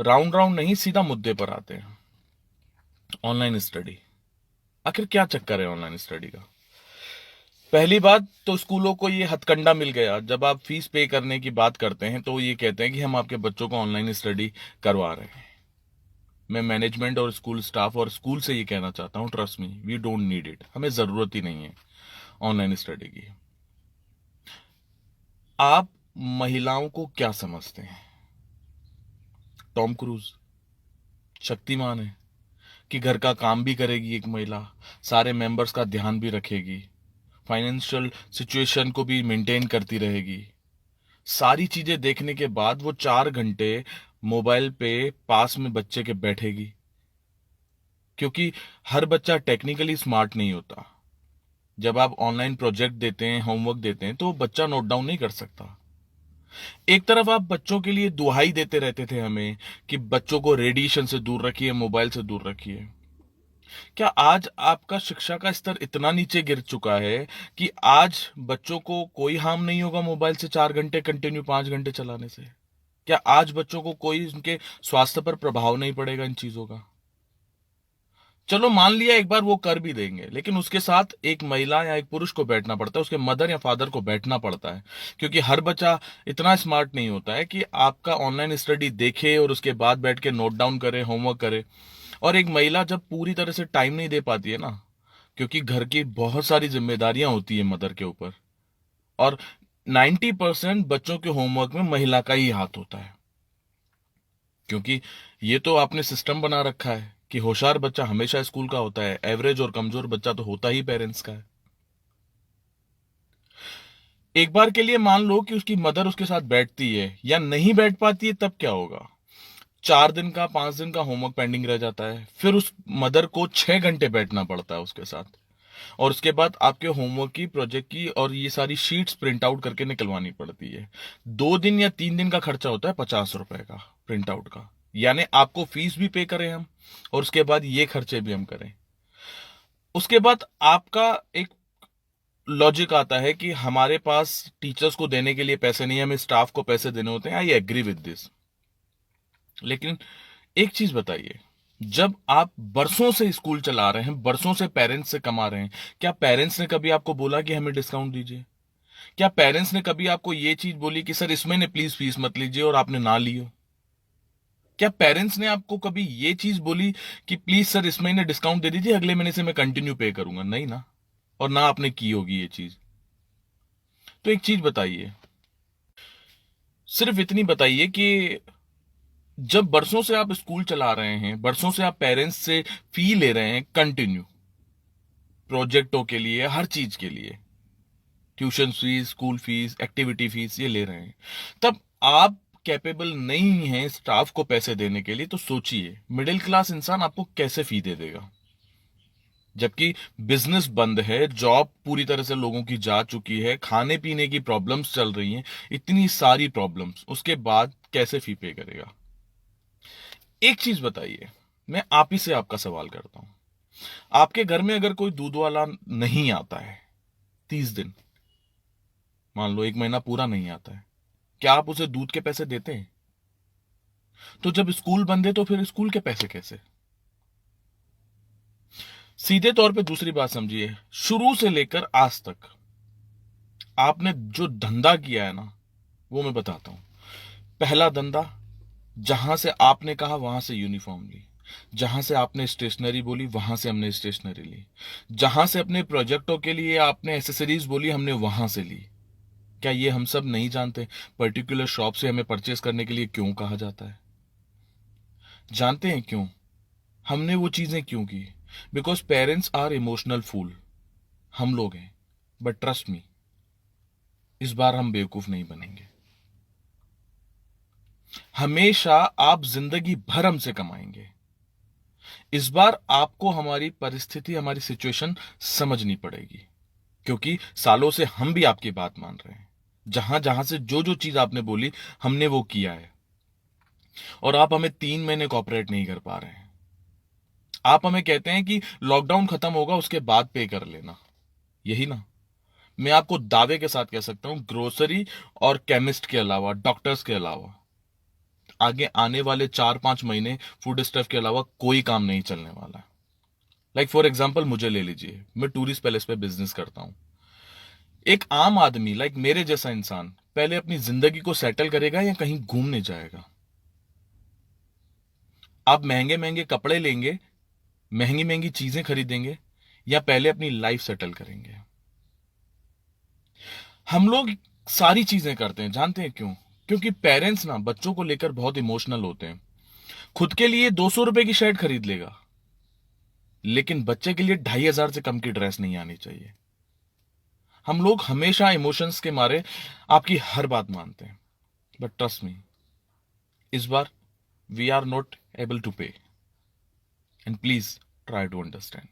Round round नहीं, सीधा मुद्दे पर आते हैं। ऑनलाइन स्टडी, आखिर क्या चक्कर है ऑनलाइन स्टडी का? पहली बात तो स्कूलों को ये हथकंडा मिल गया, जब आप फीस पे करने की बात करते हैं तो ये कहते हैं कि हम आपके बच्चों को ऑनलाइन स्टडी करवा रहे हैं। मैं मैनेजमेंट और स्कूल स्टाफ और स्कूल से ये कहना चाहता हूं, trust me, we don't need it. हमें जरूरत ही नहीं है ऑनलाइन स्टडी की। आप महिलाओं को क्या समझते हैं? टॉम क्रूज, शक्तिमान है कि घर का काम भी करेगी एक महिला, सारे मेंबर्स का ध्यान भी रखेगी, फाइनेंशियल सिचुएशन को भी मेंटेन करती रहेगी। सारी चीजें देखने के बाद वो 4 घंटे मोबाइल पे पास में बच्चे के बैठेगी, क्योंकि हर बच्चा टेक्निकली स्मार्ट नहीं होता। जब आप ऑनलाइन प्रोजेक्ट देते हैं, होमवर्क देते हैं, तो बच्चा नोट डाउन नहीं कर सकता। एक तरफ आप बच्चों के लिए दुहाई देते रहते थे हमें कि बच्चों को रेडिएशन से दूर रखिए, मोबाइल से दूर रखिए। क्या आज आपका शिक्षा का स्तर इतना नीचे गिर चुका है कि आज बच्चों को कोई हार्म नहीं होगा मोबाइल से 4 घंटे कंटिन्यू, 5 घंटे चलाने से? क्या आज बच्चों को कोई उनके स्वास्थ्य पर प्रभाव नहीं पड़ेगा इन चीजों का? चलो मान लिया एक बार वो कर भी देंगे, लेकिन उसके साथ एक महिला या एक पुरुष को बैठना पड़ता है, उसके मदर या फादर को बैठना पड़ता है, क्योंकि हर बच्चा इतना स्मार्ट नहीं होता है कि आपका ऑनलाइन स्टडी देखे और उसके बाद बैठ के नोट डाउन करे, होमवर्क करे। और एक महिला जब पूरी तरह से टाइम नहीं दे पाती है ना, क्योंकि घर की बहुत सारी जिम्मेदारियां होती है मदर के ऊपर, और 90% बच्चों के होमवर्क में महिला का ही हाथ होता है, क्योंकि ये तो आपने सिस्टम बना रखा है कि होशियार बच्चा हमेशा स्कूल का होता है, एवरेज और कमजोर बच्चा तो होता ही पेरेंट्स का है। एक बार के लिए मान लो कि उसकी मदर उसके साथ बैठती है या नहीं बैठ पाती है, तब क्या होगा? 4 दिन का, 5 दिन का होमवर्क पेंडिंग रह जाता है, फिर उस मदर को 6 घंटे बैठना पड़ता है उसके साथ। और उसके बाद आपके होमवर्क की, प्रोजेक्ट की और ये सारी शीट्स प्रिंट आउट करके निकलवानी पड़ती है। 2 दिन या 3 दिन का खर्चा होता है 50 रुपए का प्रिंट आउट का। यानी आपको फीस भी पे करें हम, और उसके बाद ये खर्चे भी हम करें। उसके बाद आपका एक लॉजिक आता है कि हमारे पास टीचर्स को देने के लिए पैसे नहीं है, हमें स्टाफ को पैसे देने होते हैं। I agree with this. लेकिन एक चीज बताइए, जब आप बरसों से स्कूल चला रहे हैं, बरसों से पेरेंट्स से कमा रहे हैं, क्या पेरेंट्स ने कभी आपको बोला कि हमें डिस्काउंट दीजिए? क्या पेरेंट्स ने कभी आपको ये चीज बोली कि सर इस महीने प्लीज फीस मत लीजिए, और आपने ना ली हो? क्या पेरेंट्स ने आपको कभी ये चीज बोली कि प्लीज सर इस महीने डिस्काउंट दे दीजिए, अगले महीने से मैं कंटिन्यू पे करूंगा? नहीं ना। और ना आपने की होगी ये चीज। तो एक चीज बताइए, सिर्फ इतनी बताइए कि जब बरसों से आप स्कूल चला रहे हैं, बरसों से आप पेरेंट्स से फी ले रहे हैं कंटिन्यू, प्रोजेक्टों के लिए, हर चीज के लिए, tuition fees, school fees, activity fees ये ले रहे हैं, तब आप कैपेबल नहीं हैं स्टाफ को पैसे देने के लिए, तो सोचिए मिडिल क्लास इंसान आपको कैसे फी दे देगा? जबकि बिजनेस बंद है, जॉब पूरी तरह से लोगों की जा चुकी है, खाने पीने की प्रॉब्लम्स चल रही हैं, इतनी सारी प्रॉब्लम्स, उसके बाद कैसे फी पे करेगा? एक चीज बताइए, मैं आप ही से आपका सवाल करता हूं, आपके घर में अगर कोई दूध वाला नहीं आता है 30 दिन, मान लो 1 महीना पूरा नहीं आता है, क्या आप उसे दूध के पैसे देते हैं? तो जब स्कूल बंद है तो फिर स्कूल के पैसे कैसे? सीधे तौर पे दूसरी बात समझिए, शुरू से लेकर आज तक आपने जो धंधा किया है ना, वो मैं बताता हूं। पहला धंधा, जहां से आपने कहा वहां से यूनिफॉर्म ली, जहां से आपने स्टेशनरी बोली वहां से हमने स्टेशनरी ली, जहां से अपने प्रोजेक्टों के लिए आपने एसेसरीज बोली हमने वहां से ली। क्या ये हम सब नहीं जानते पर्टिकुलर शॉप से हमें परचेस करने के लिए क्यों कहा जाता है? जानते हैं क्यों हमने वो चीजें क्यों की? Because parents are emotional fool, हम लोग हैं। बट ट्रस्ट मी, इस बार हम बेवकूफ नहीं बनेंगे। हमेशा आप जिंदगी भर हमसे कमाएंगे। इस बार आपको हमारी परिस्थिति, हमारी सिचुएशन समझनी पड़ेगी, क्योंकि सालों से हम भी आपकी बात मान रहे हैं। जहां जहां से जो जो चीज आपने बोली हमने वो किया है, और आप हमें 3 महीने कॉपरेट नहीं कर पा रहे हैं। आप हमें कहते हैं कि लॉकडाउन खत्म होगा उसके बाद पे कर लेना, यही ना? मैं आपको दावे के साथ कह सकता हूं, ग्रोसरी और केमिस्ट के अलावा, डॉक्टर्स के अलावा, आगे आने वाले 4-5 महीने फूड स्टफ के अलावा कोई काम नहीं चलने वाला। लाइक फॉर एग्जाम्पल मुझे ले लीजिए, मैं टूरिस्ट पैलेस पे बिजनेस करता हूं। एक आम आदमी लाइक मेरे जैसा इंसान पहले अपनी जिंदगी को सेटल करेगा या कहीं घूमने जाएगा? आप महंगे महंगे कपड़े लेंगे, महंगी महंगी चीजें खरीदेंगे, या पहले अपनी लाइफ सेटल करेंगे? हम लोग सारी चीजें करते हैं, जानते हैं क्यों? क्योंकि पेरेंट्स ना बच्चों को लेकर बहुत इमोशनल होते हैं। खुद के लिए 200 रुपए की शर्ट खरीद लेगा, लेकिन बच्चे के लिए 2,500 से कम की ड्रेस नहीं आनी चाहिए। हम लोग हमेशा इमोशंस के मारे आपकी हर बात मानते हैं, बट ट्रस्ट मी, इस बार we are not able to pay, and please try to understand.